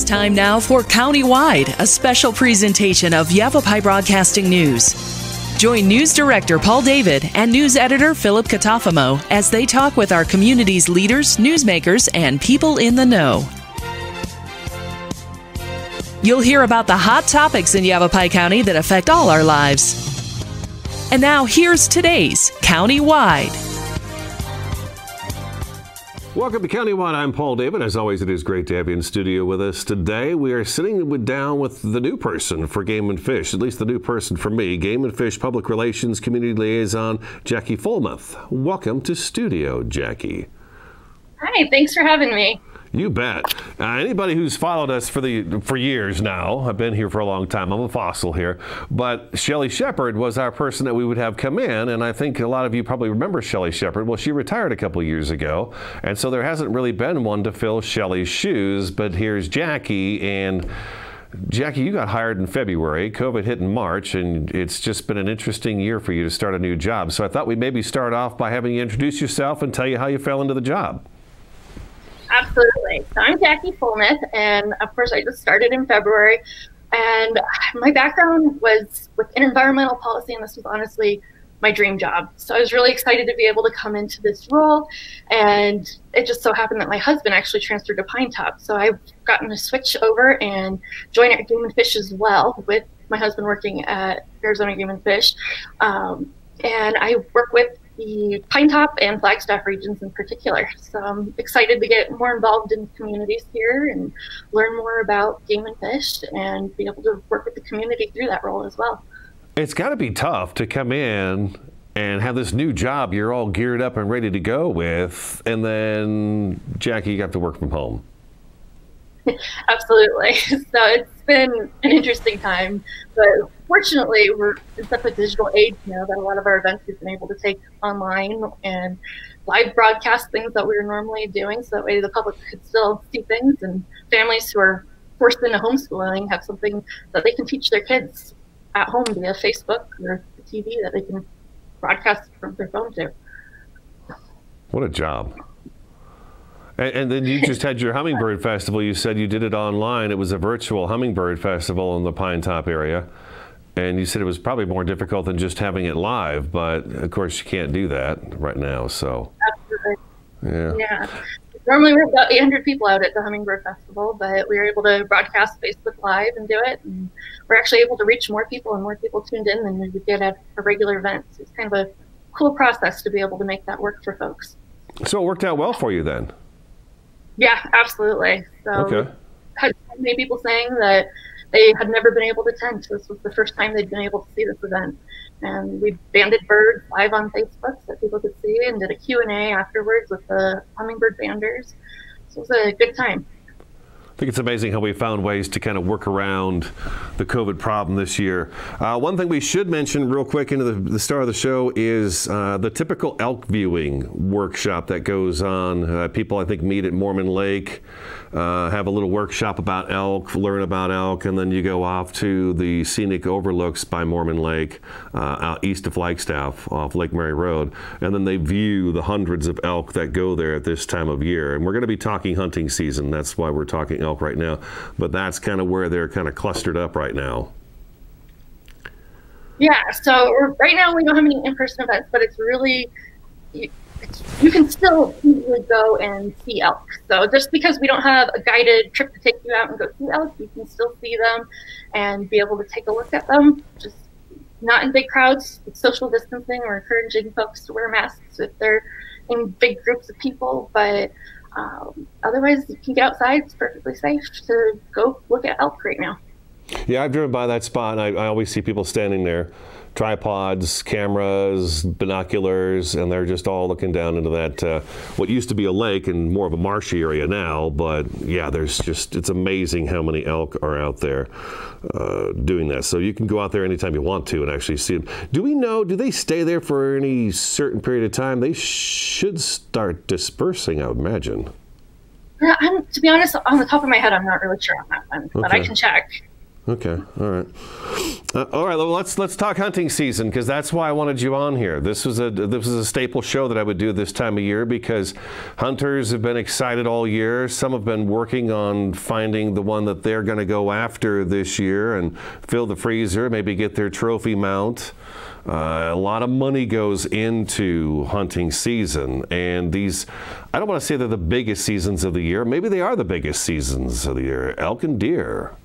It's time now for Countywide, a special presentation of Yavapai Broadcasting News. Join News Director Paul David and News Editor Philip Catafamo as they talk with our community's leaders, newsmakers, and people in the know. You'll hear about the hot topics in Yavapai County that affect all our lives. And now here's today's Countywide. Welcome to Countywide. I'm Paul David. As always, it is great to have you in studio with us today. We are sitting down with the new person for Game and Fish, at least the new person for me, Game and Fish Public Relations Community Liaison, Jackie Follmuth. Welcome to studio, Jackie. Hi, thanks for having me. You bet. Anybody who's followed us for years now, I've been here for a long time. I'm a fossil here. But Shelly Shepard was our person that we would have come in, and I think a lot of you probably remember Shelly Shepard. Well, she retired a couple of years ago, and so there hasn't really been one to fill Shelly's shoes. But here's Jackie, and Jackie, you got hired in February. COVID hit in March, and it's just been an interesting year for you to start a new job. So I thought we'd maybe start off by having you introduce yourself and tell you how you fell into the job. Absolutely. So I'm Jackie Follmuth, and of course I just started in February, and my background was within environmental policy, and this was honestly my dream job. So I was really excited to be able to come into this role, and it just so happened that my husband actually transferred to Pine Top. So I've gotten to switch over and join at Game and Fish as well, with my husband working at Arizona Game and Fish. And I work with the Pine Top and Flagstaff regions in particular. So I'm excited to get more involved in communities here and learn more about game and fish and be able to work with the community through that role as well. It's got to be tough to come in and have this new job you're all geared up and ready to go with, and then, Jackie, you have to work from home. Absolutely. So it's been an interesting time, but fortunately we're in such a digital age now that a lot of our events we've been able to take online and live broadcast things that we were normally doing, so that way the public could still see things, and families who are forced into homeschooling have something that they can teach their kids at home via Facebook or the TV that they can broadcast from their phone to. What a job. And then you just had your Hummingbird Festival. You said you did it online. It was a virtual Hummingbird Festival in the Pine Top area. And you said it was probably more difficult than just having it live, but of course you can't do that right now, so. Absolutely. Yeah. Normally we have about 800 people out at the Hummingbird Festival, but we were able to broadcast Facebook Live and do it. And we're actually able to reach more people, and more people tuned in than we would get at a regular event. So it's kind of a cool process to be able to make that work for folks. So it worked out well for you then? Yeah, absolutely. So okay. Had many people saying that they had never been able to attend. So this was the first time they'd been able to see this event. And we banded birds live on Facebook so that people could see, and did a Q&A afterwards with the hummingbird banders. So it was a good time. I think it's amazing how we found ways to kind of work around the COVID problem this year. One thing we should mention real quick into the start of the show is the typical elk viewing workshop that goes on. People, I think, meet at Mormon Lake, have a little workshop about elk, learn about elk, and then you go off to the scenic overlooks by Mormon Lake, out east of Flagstaff off Lake Mary Road, and then they view the hundreds of elk that go there at this time of year. And we're going to be talking hunting season. That's why we're talking elk right now, but that's kind of where they're kind of clustered up right now. Yeah, so right now we don't have any in-person events, but it's really, you can still easily go and see elk. So just because we don't have a guided trip to take you out and go see elk, you can still see them and be able to take a look at them. Just not in big crowds, with social distancing. We're encouraging folks to wear masks if they're in big groups of people, but otherwise you can get outside. It's perfectly safe to go look at elk right now. Yeah, I've driven by that spot, and I always see people standing there, tripods, cameras, binoculars, and they're just all looking down into that what used to be a lake and more of a marshy area now. But yeah, it's amazing how many elk are out there doing that. So you can go out there anytime you want to and actually see them. Do they stay there for any certain period of time? They should start dispersing, I would imagine. Yeah, to be honest, on the top of my head, I'm not really sure on that one, but I can check. Okay, all right. All right, well, let's talk hunting season, because that's why I wanted you on here. This was a staple show that I would do this time of year, because hunters have been excited all year. Some have been working on finding the one that they're going to go after this year and fill the freezer, maybe get their trophy mount. A lot of money goes into hunting season, and these, I don't want to say they're the biggest seasons of the year. Maybe they are the biggest seasons of the year. Elk and deer.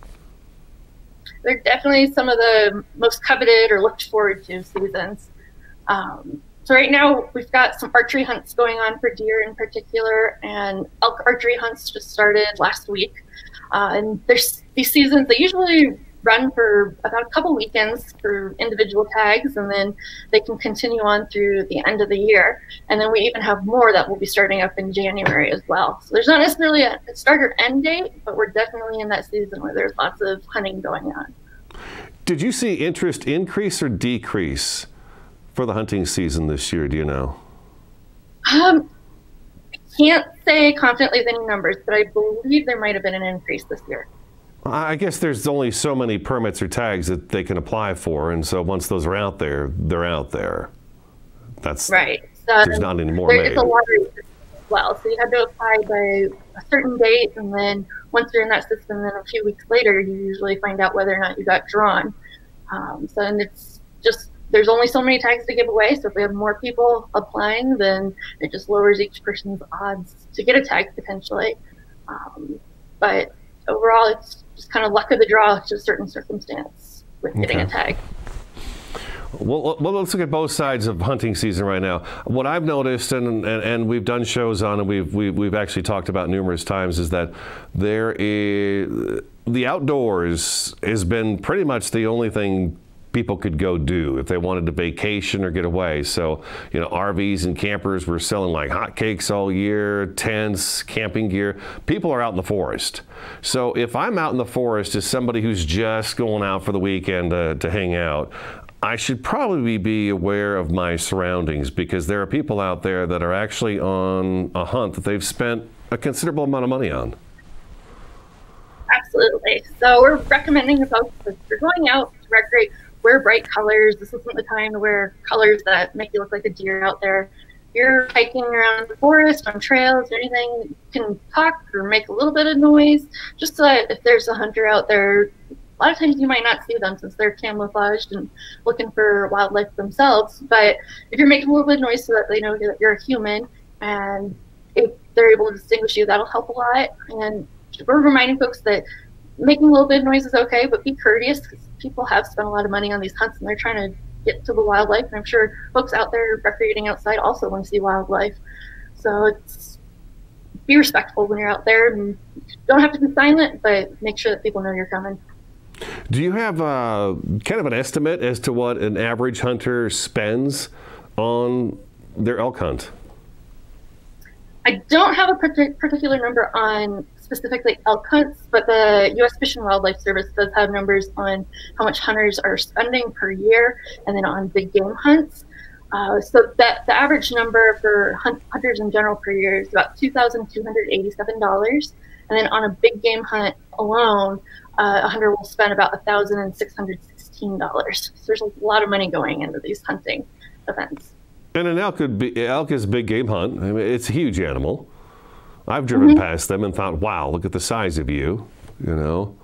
They're definitely some of the most coveted or looked forward to seasons. So right now we've got some archery hunts going on for deer in particular, and elk archery hunts just started last week. And there's these seasons, they usually run for about a couple weekends for individual tags, and then they can continue on through the end of the year. And then we even have more that will be starting up in January as well. So there's not necessarily a start or end date, but we're definitely in that season where there's lots of hunting going on. Did you see interest increase or decrease for the hunting season this year? Do you know? I can't say confidently with any numbers, but I believe there might have been an increase this year. I guess there's only so many permits or tags that they can apply for, and so once those are out there, they're out there. That's right. There's not any more made. It's a lottery system as well, so you have to apply by a certain date, and then once you're in that system, then a few weeks later, you usually find out whether or not you got drawn. So and it's just, there's only so many tags to give away, so if we have more people applying, then it just lowers each person's odds to get a tag potentially. But overall, it's just kind of luck of the draw to a certain circumstance with getting a tag. Well, let's look at both sides of hunting season right now. What I've noticed, and we've done shows on, and we've actually talked about numerous times, is that the outdoors has been pretty much the only thing people could go do if they wanted to vacation or get away. So, you know, RVs and campers were selling like hotcakes all year, tents, camping gear. People are out in the forest. So if I'm out in the forest as somebody who's just going out for the weekend to hang out, I should probably be aware of my surroundings, because there are people out there that are actually on a hunt that they've spent a considerable amount of money on. Absolutely. So we're recommending to folks, if you're going out to recreate, wear bright colors. This isn't the time to wear colors that make you look like a deer out there. You're hiking around the forest, on trails, or anything, you can talk or make a little bit of noise, just so that if there's a hunter out there, a lot of times you might not see them since they're camouflaged and looking for wildlife themselves. But if you're making a little bit of noise so that they know that you're a human, and if they're able to distinguish you, that'll help a lot. And we're reminding folks that making a little bit of noise is okay, but be courteous, because people have spent a lot of money on these hunts and they're trying to get to the wildlife. And I'm sure folks out there recreating outside also want to see wildlife. So it's, be respectful when you're out there, and don't have to be silent, but make sure that people know you're coming. Do you have kind of an estimate as to what an average hunter spends on their elk hunt? I don't have a particular number on specifically elk hunts, but the U.S. Fish and Wildlife Service does have numbers on how much hunters are spending per year, and then on big game hunts. So that the average number for hunters in general per year is about $2,287, and then on a big game hunt alone, a hunter will spend about $1,616. So there's a lot of money going into these hunting events. And an elk is a big game hunt. I mean, it's a huge animal. I've driven past them and thought, wow, look at the size of you, you know.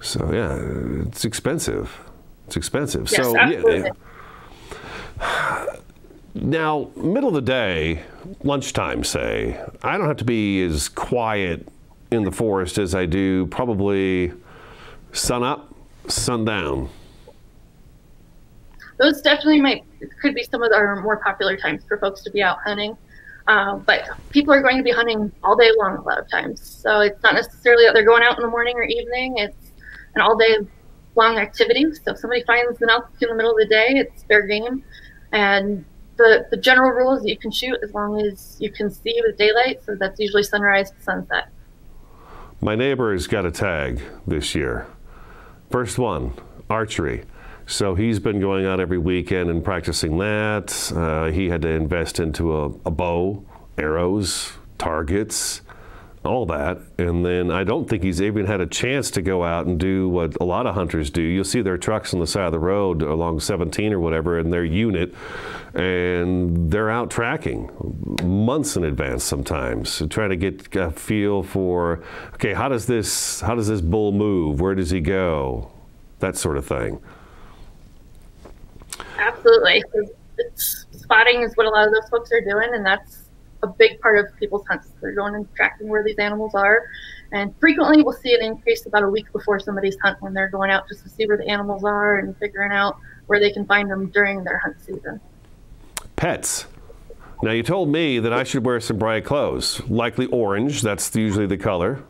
So yeah, it's expensive. It's expensive. Yes, so absolutely. Yeah. Now, middle of the day, lunchtime, say, I don't have to be as quiet in the forest as I do probably sun up, sundown. Those definitely could be some of our more popular times for folks to be out hunting. But people are going to be hunting all day long a lot of times. So it's not necessarily that they're going out in the morning or evening. It's an all day long activity. So if somebody finds an elk in the middle of the day, it's fair game. And the general rule is that you can shoot as long as you can see with daylight. So that's usually sunrise to sunset. My neighbor has got a tag this year. First one, archery. So he's been going out every weekend and practicing that. He had to invest into a bow, arrows, targets, all that. And then I don't think he's even had a chance to go out and do what a lot of hunters do. You'll see their trucks on the side of the road along 17 or whatever in their unit, and they're out tracking months in advance sometimes, trying to get a feel for, okay, how does this bull move? Where does he go? That sort of thing. Absolutely. Spotting is what a lot of those folks are doing, and that's a big part of people's hunts. They're going and tracking where these animals are, and frequently we'll see an increase about a week before somebody's hunt when they're going out just to see where the animals are and figuring out where they can find them during their hunt season. Pets. Now, you told me that I should wear some bright clothes, likely orange. That's usually the color,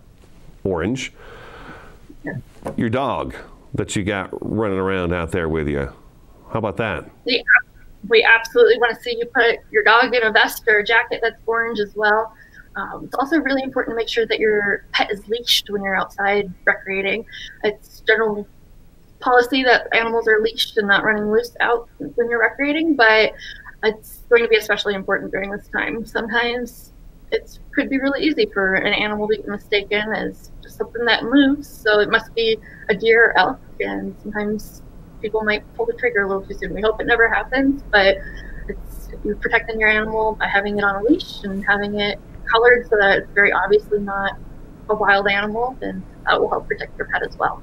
orange. Yeah. Your dog that you got running around out there with you, how about that? Yeah. We absolutely want to see you put your dog in a vest or a jacket that's orange as well. It's also really important to make sure that your pet is leashed when you're outside recreating. It's general policy that animals are leashed and not running loose out when you're recreating, but it's going to be especially important during this time. Sometimes it could be really easy for an animal to get mistaken as just something that moves, so it must be a deer or elk, and sometimes people might pull the trigger a little too soon. We hope it never happens, but you're protecting your animal by having it on a leash and having it colored so that it's very obviously not a wild animal, and that will help protect your pet as well.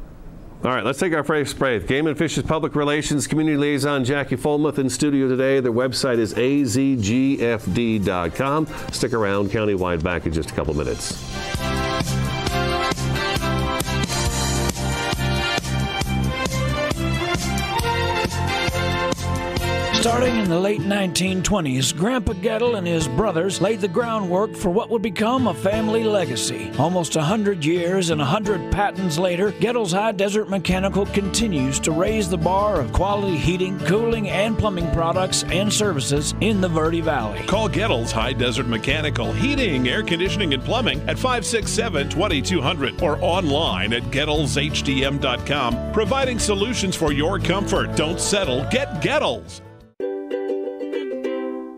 All right, let's take our first break. Game and Fish's Public Relations Community Liaison Jackie Follmuth in studio today. Their website is azgfd.com. Stick around, Countywide back in just a couple minutes. Starting in the late 1920s, Grandpa Gettle and his brothers laid the groundwork for what would become a family legacy. Almost 100 years and 100 patents later, Gettle's High Desert Mechanical continues to raise the bar of quality heating, cooling, and plumbing products and services in the Verde Valley. Call Gettle's High Desert Mechanical Heating, Air Conditioning, and Plumbing at 567-2200 or online at GettlesHDM.com, providing solutions for your comfort. Don't settle, get Gettles.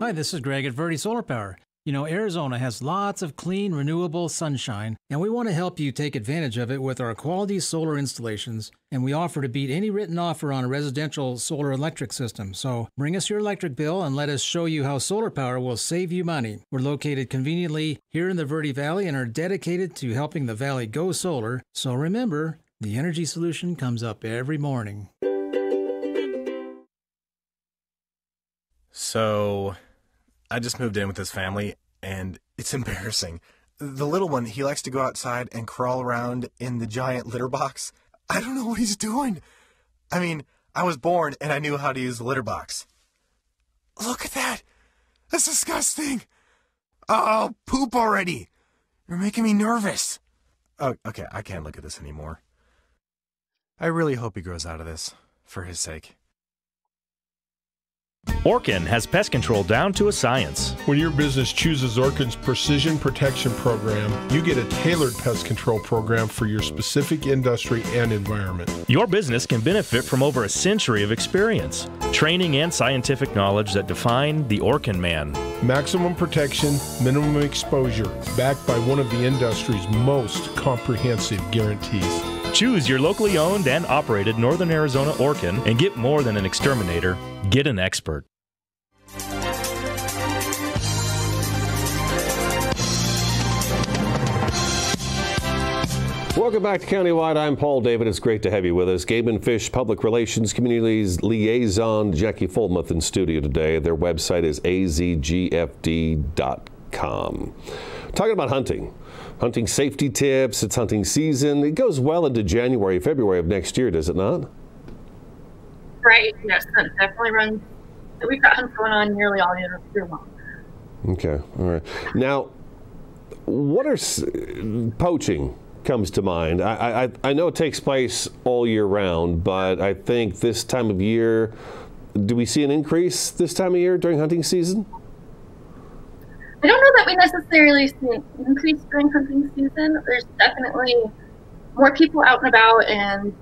Hi, this is Greg at Verde Solar Power. You know, Arizona has lots of clean, renewable sunshine, and we want to help you take advantage of it with our quality solar installations, and we offer to beat any written offer on a residential solar electric system. So bring us your electric bill and let us show you how solar power will save you money. We're located conveniently here in the Verde Valley and are dedicated to helping the valley go solar. So remember, the energy solution comes up every morning. So I just moved in with this family, and it's embarrassing. The little one, he likes to go outside and crawl around in the giant litter box. I don't know what he's doing. I mean, I was born and I knew how to use the litter box. Look at that. That's disgusting. Oh, poop already. You're making me nervous. Oh, okay, I can't look at this anymore. I really hope he grows out of this, for his sake. Orkin has pest control down to a science. When your business chooses Orkin's Precision Protection Program, you get a tailored pest control program for your specific industry and environment. Your business can benefit from over a century of experience, training, and scientific knowledge that define the Orkin man. Maximum protection, minimum exposure, backed by one of the industry's most comprehensive guarantees. Choose your locally owned and operated Northern Arizona Orkin and get more than an exterminator. Get an expert. Welcome back to Countywide. I'm Paul David. It's great to have you with us. Game and Fish Public Relations Community Liaison Jackie Follmuth in studio today. Their website is azgfd.com. Talking about hunting safety tips. It's hunting season. It goes well into January, February of next year, does it not? Right. Yes, that definitely runs. We've got hunts going on nearly all year long. Okay. All right. Now, what are poaching comes to mind? I know it takes place all year round, but I think this time of year, do we see an increase this time of year during hunting season? I don't know that we necessarily see an increase during hunting season. There's definitely more people out and about, and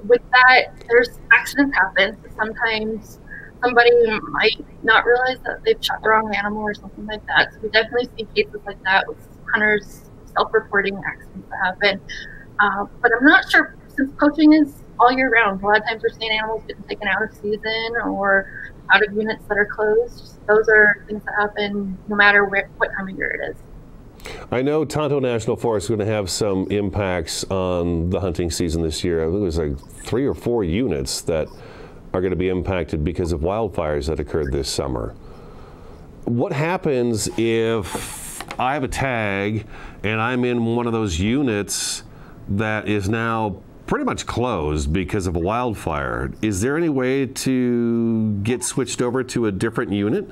with that, there's accidents happen. Sometimes somebody might not realize that they've shot the wrong animal or something like that. So we definitely see cases like that with hunters self-reporting accidents that happen. But I'm not sure, since poaching is all year round, a lot of times we're seeing animals getting taken out of season or out of units that are closed. Those are things that happen no matter what time of year it is. I know Tonto National Forest is going to have some impacts on the hunting season this year. I think it was like 3 or 4 units that are going to be impacted because of wildfires that occurred this summer. What happens if I have a tag and I'm in one of those units that is now pretty much closed because of a wildfire? Is there any way to get switched over to a different unit?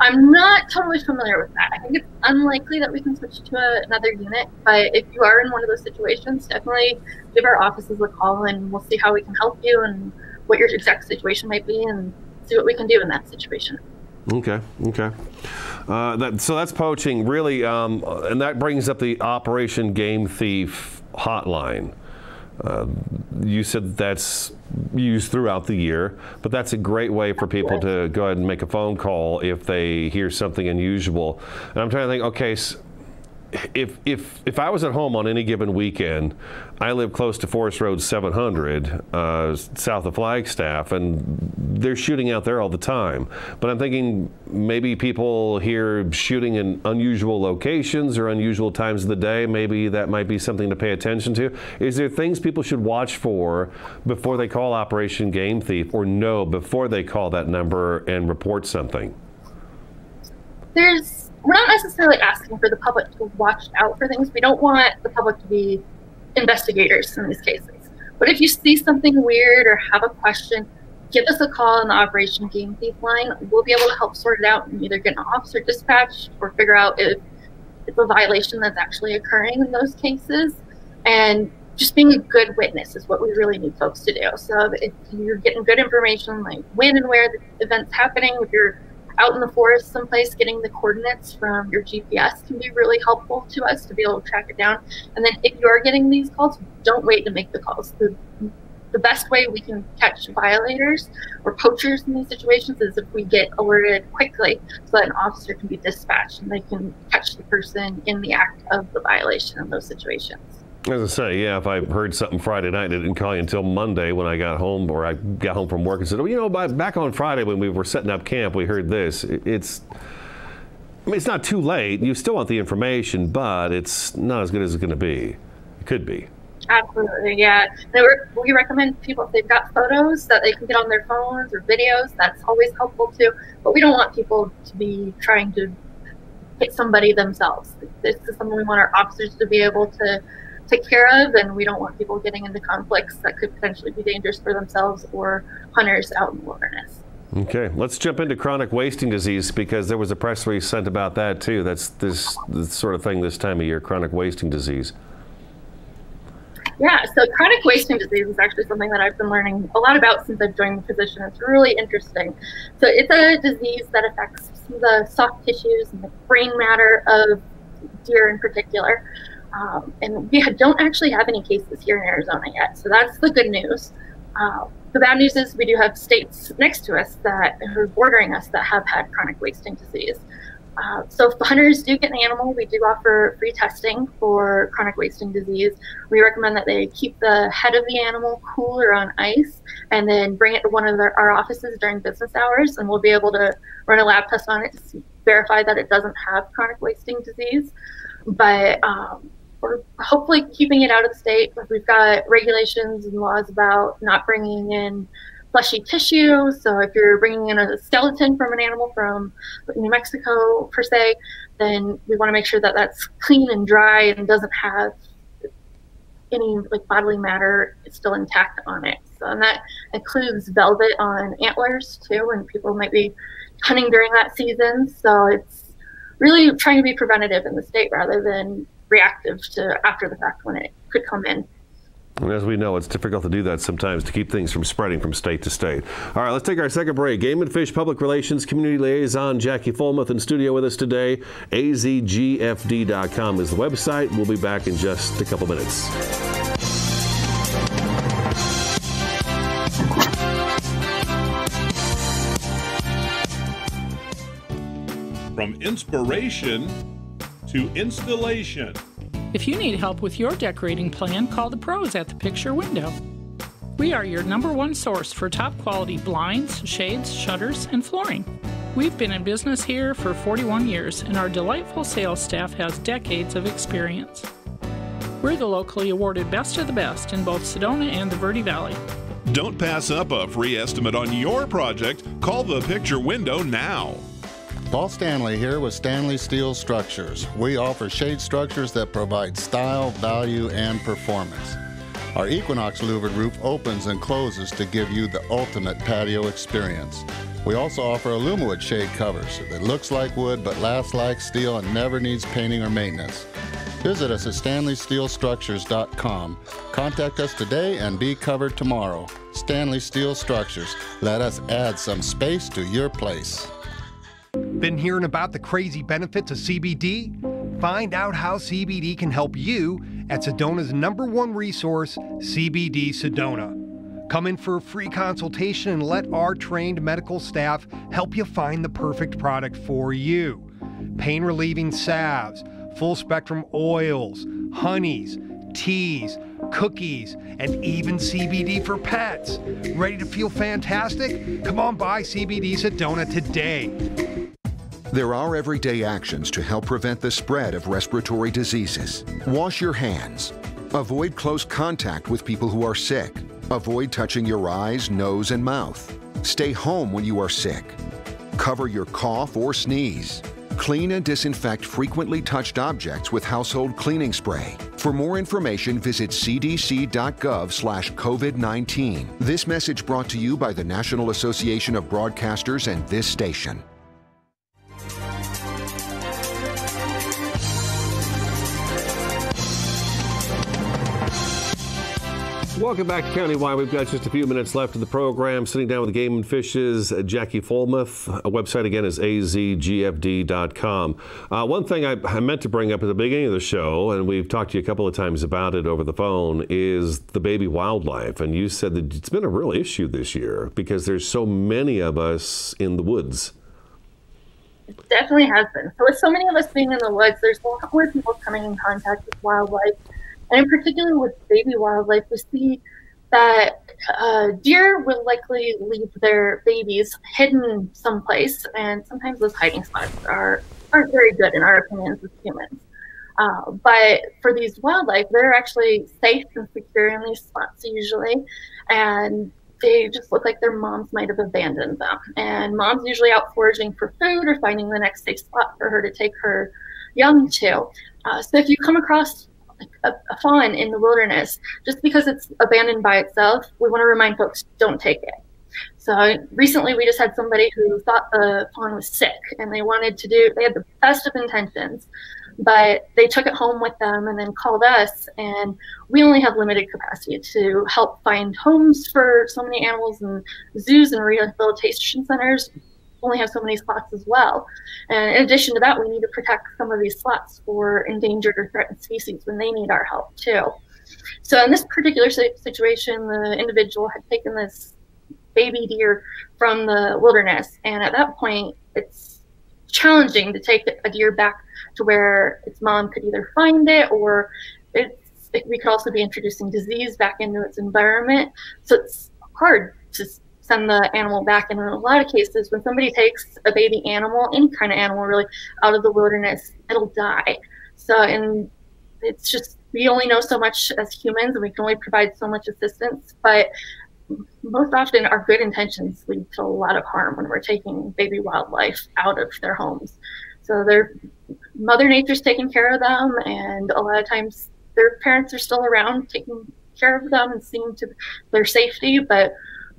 I'm not totally familiar with that. I think it's unlikely that we can switch to another unit, but if you are in one of those situations, definitely give our offices a call and we'll see how we can help you and what your exact situation might be and see what we can do in that situation. Okay. So that's poaching, really, and that brings up the Operation Game Thief hotline. You said that's used throughout the year, but that's a great way for people to go ahead and make a phone call if they hear something unusual. And I'm trying to think, okay, so if I was at home on any given weekend, I live close to Forest Road 700, south of Flagstaff, and they're shooting out there all the time. But I'm thinking maybe people hear shooting in unusual locations or unusual times of the day. Maybe that might be something to pay attention to. Is there things people should watch for before they call Operation Game Thief, or know before they call that number and report something? We're not necessarily asking for the public to watch out for things. We don't want the public to be investigators in these cases. But if you see something weird or have a question, give us a call on the Operation Game Thief line. We'll be able to help sort it out and either get an officer dispatched or figure out if it's a violation that's actually occurring in those cases. And just being a good witness is what we really need folks to do. So if you're getting good information, like when and where the event's happening, if you're out in the forest someplace, getting the coordinates from your GPS can be really helpful to us to be able to track it down. And then if you are getting these calls, don't wait to make the calls. The best way we can catch violators or poachers in these situations is if we get alerted quickly so that an officer can be dispatched and they can catch the person in the act of the violation in those situations. As I say, yeah, if I heard something Friday night and I didn't call you until Monday when I got home, or I got home from work and said, oh, you know, back on Friday when we were setting up camp, we heard this. It's not too late. You still want the information, but it's not as good as it's going to be. It could be. Absolutely, yeah. We recommend people, if they've got photos that they can get on their phones or videos, that's always helpful too. But we don't want people to be trying to hit somebody themselves. This is something we want our officers to be able to take care of, and we don't want people getting into conflicts that could potentially be dangerous for themselves or hunters out in the wilderness. Okay, let's jump into chronic wasting disease, because there was a press release sent about that too. That's this sort of thing this time of year, chronic wasting disease. Yeah, so chronic wasting disease is actually something that I've been learning a lot about since I've joined the position. It's really interesting. So it's a disease that affects the soft tissues and the brain matter of deer in particular. And we don't actually have any cases here in Arizona yet, so that's the good news. The bad news is we do have states next to us that are bordering us that have had chronic wasting disease. So if the hunters do get an animal, we do offer free testing for chronic wasting disease. We recommend that they keep the head of the animal cool or on ice and then bring it to one of our offices during business hours, and we'll be able to run a lab test on it to verify that it doesn't have chronic wasting disease. But we're hopefully keeping it out of the state. We've got regulations and laws about not bringing in fleshy tissue. So if you're bringing in a skeleton from an animal from New Mexico, per se, then we want to make sure that that's clean and dry and doesn't have any bodily matter still intact on it. So, and that includes velvet on antlers too, and people might be hunting during that season. So it's really trying to be preventative in the state rather than reactive to after the fact when it could come in. And as we know, it's difficult to do that sometimes to keep things from spreading from state to state. All right, let's take our second break. Game and Fish Public Relations Community Liaison Jackie Follmuth in studio with us today. azgfd.com is the website. We'll be back in just a couple minutes. From inspiration to installation. If you need help with your decorating plan, call the pros at the Picture Window. We are your #1 source for top quality blinds, shades, shutters, and flooring. We've been in business here for 41 years, and our delightful sales staff has decades of experience. We're the locally awarded Best of the Best in both Sedona and the Verde Valley. Don't pass up a free estimate on your project. Call the Picture Window now. Paul Stanley here with Stanley Steel Structures. We offer shade structures that provide style, value, and performance. Our Equinox louvered roof opens and closes to give you the ultimate patio experience. We also offer Alumawood shade covers that looks like wood but lasts like steel and never needs painting or maintenance. Visit us at StanleySteelStructures.com. Contact us today and be covered tomorrow. Stanley Steel Structures. Let us add some space to your place. Been hearing about the crazy benefits of CBD? Find out how CBD can help you at Sedona's #1 resource, CBD Sedona. Come in for a free consultation and let our trained medical staff help you find the perfect product for you. Pain-relieving salves, full-spectrum oils, honeys, teas, cookies, and even CBD for pets. Ready to feel fantastic? Come on by CBD Sedona today. There are everyday actions to help prevent the spread of respiratory diseases. Wash your hands. Avoid close contact with people who are sick. Avoid touching your eyes, nose, and mouth. Stay home when you are sick. Cover your cough or sneeze. Clean and disinfect frequently touched objects with household cleaning spray. For more information, visit cdc.gov/COVID-19. This message brought to you by the National Association of Broadcasters and this station. Welcome back to Countywide. We've got just a few minutes left of the program. Sitting down with the Game and Fish's Jackie Follmuth. Our website again is azgfd.com. One thing I meant to bring up at the beginning of the show, and we've talked to you a couple of times about it over the phone, is the baby wildlife. And you said that it's been a real issue this year because there's so many of us in the woods. It definitely has been. So with so many of us being in the woods, there's a lot more people coming in contact with wildlife. And in particular with baby wildlife, we see that deer will likely leave their babies hidden someplace, and sometimes those hiding spots aren't very good in our opinions as humans. But for these wildlife, they're actually safe and secure in these spots usually, and they just look like their moms might have abandoned them. And mom's usually out foraging for food or finding the next safe spot for her to take her young to. So if you come across a fawn in the wilderness, just because it's abandoned by itself, we want to remind folks, don't take it. So recently we just had somebody who thought the fawn was sick, and they had the best of intentions, but they took it home with them and then called us, and we only have limited capacity to help find homes for so many animals, and zoos and rehabilitation centers only have so many slots as well. And in addition to that, we need to protect some of these slots for endangered or threatened species when they need our help too. So in this particular situation, the individual had taken this baby deer from the wilderness, and at that point, it's challenging to take a deer back to where its mom could either find it, or we could also be introducing disease back into its environment. So it's hard to send the animal back. And in a lot of cases, when somebody takes a baby animal, any kind of animal really, out of the wilderness, it'll die. So, and it's just, we only know so much as humans, and we can only provide so much assistance, but most often our good intentions lead to a lot of harm when we're taking baby wildlife out of their homes. So Mother Nature's taking care of them, and a lot of times their parents are still around taking care of them and seeing to their safety, but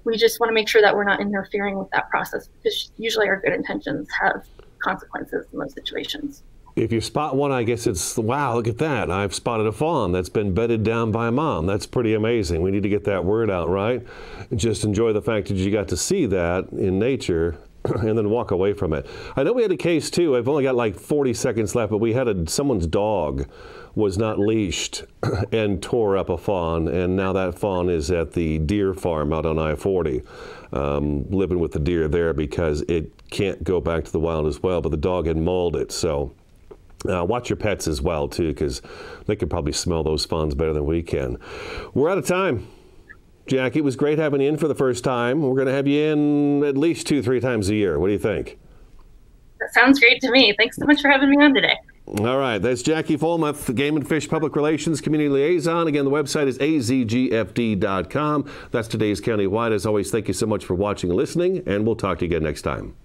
we just want to make sure that we're not interfering with that process, because usually our good intentions have consequences in those situations. If you spot one, I guess it's, wow, look at that. I've spotted a fawn that's been bedded down by a mom. That's pretty amazing. We need to get that word out, right? Just enjoy the fact that you got to see that in nature and then walk away from it. I know we had a case too. I've only got like 40 seconds left, but we had someone's dog was not leashed and tore up a fawn, and now that fawn is at the deer farm out on I-40, living with the deer there because it can't go back to the wild as well, but the dog had mauled it. So Watch your pets as well, too, because they can probably smell those fawns better than we can. We're out of time. Jackie, it was great having you in for the first time. We're going to have you in at least 2-3 times a year. What do you think? That sounds great to me. Thanks so much for having me on today. All right. That's Jackie Follmuth, Game and Fish Public Relations Community Liaison. Again, the website is azgfd.com. That's today's Countywide. As always, thank you so much for watching and listening, and we'll talk to you again next time.